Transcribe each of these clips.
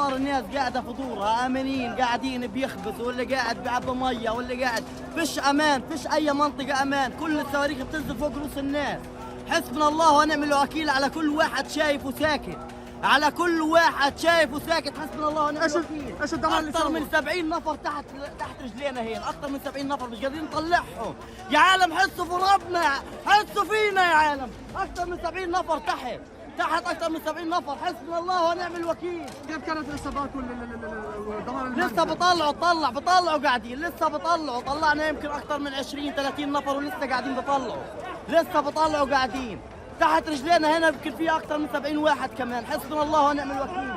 نفار الناس قاعدة في دورها آمنين، قاعدين بيخبزوا، واللي قاعد بيعبى مية، واللي قاعد فيش أمان، فيش أي منطقة أمان، كل الصواريخ بتنزل فوق رؤوس الناس. حسبنا الله ونعم الوكيل على كل واحد شايف وساكت، على كل واحد شايف وساكت. حسبنا الله ونعم الوكيل. ايش الدمار اللي أكثر من 70 نفر تحت رجلينا هنا، أكثر من 70 نفر مش قادرين نطلعهم. يا عالم حسوا في ربنا، حسوا فينا يا عالم. أكثر من 70 نفر تحت أكثر من 70 نفر. حسبنا الله ونعم الوكيل. كيف كانت الإصابات والدمار لسه بطلعوا قاعدين، لسه بطلعوا. طلعنا يمكن أكثر من 20 30 نفر ولسه قاعدين بطلعوا، لسه بطلعوا قاعدين. تحت رجلينا هنا يمكن في أكثر من 70 واحد كمان. حسبنا الله ونعم الوكيل.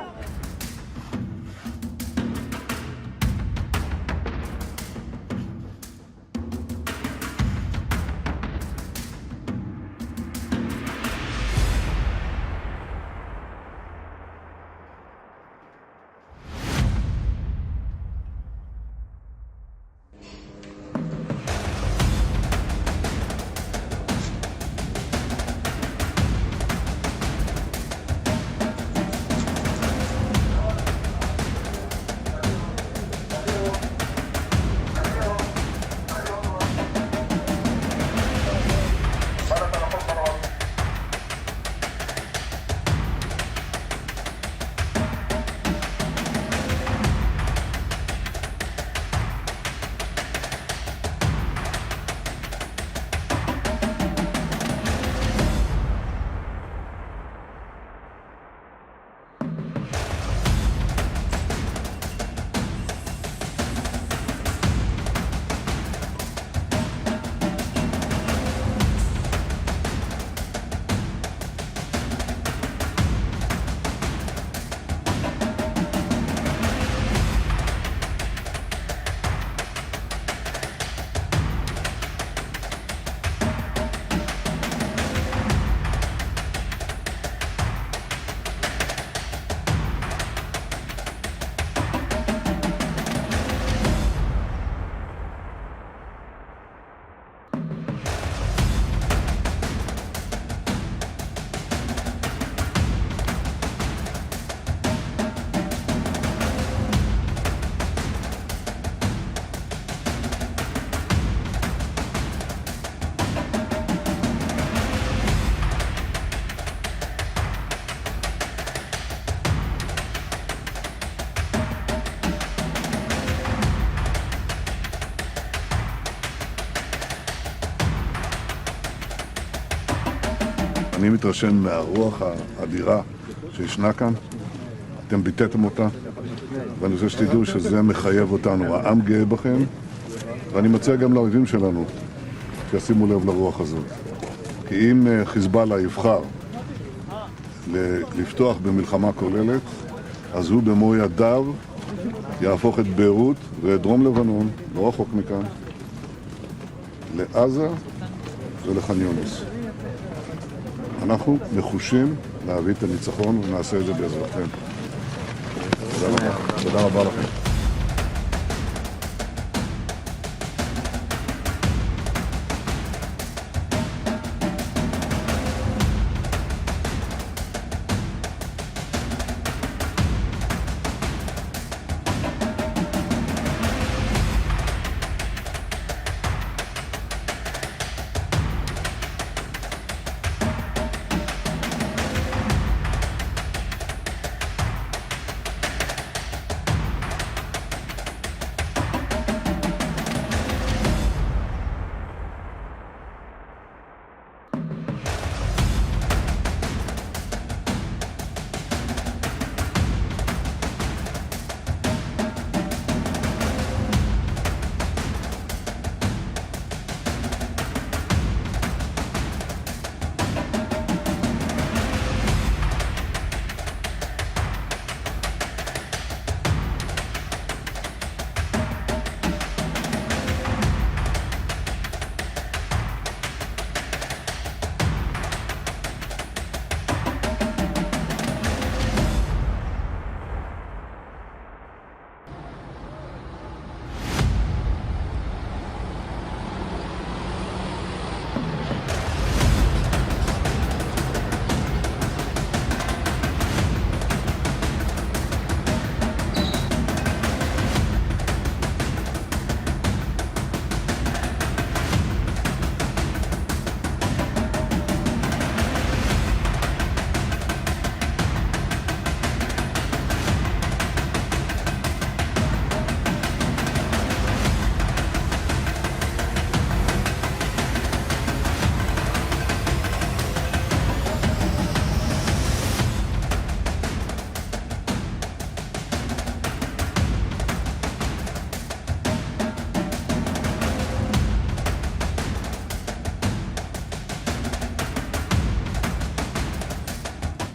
אני מתרשם מהרוח האדירה שישנה כאן. אתם ביטאתם אותה, ואני רוצה שתדעו שזה מחייב אותנו. העם גאה בכם, ואני מציע גם לאויבים שלנו שישימו לב לרוח הזאת. כי אם חיזבאללה יבחר לפתוח במלחמה כוללת, אז הוא במו ידיו יהפוך את ביירות ואת דרום לבנון, לא רחוק מכאן, לעזה ולח'אן יונס. אנחנו נחושים להביא את הניצחון ונעשה את זה בעזרתכם. תודה רבה לכם.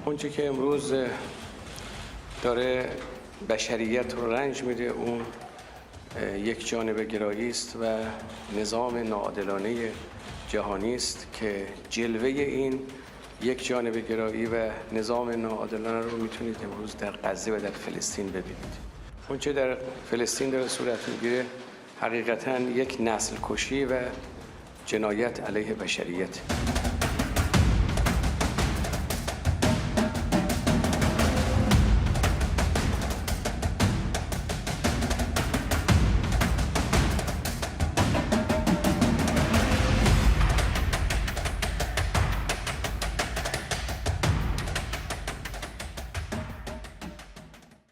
اونچه که امروز داره بشریت رو رنج میده اون یک جانبه گرایی است و نظام ناعادلانه جهانی است که جلوه این یک جانبه گرایی و نظام ناعادلانه رو میتونید امروز در غزه و در فلسطین ببینید. اونچه در فلسطین داره صورت میگیره حقیقتاً یک نسل کشی و جنایت علیه بشریت.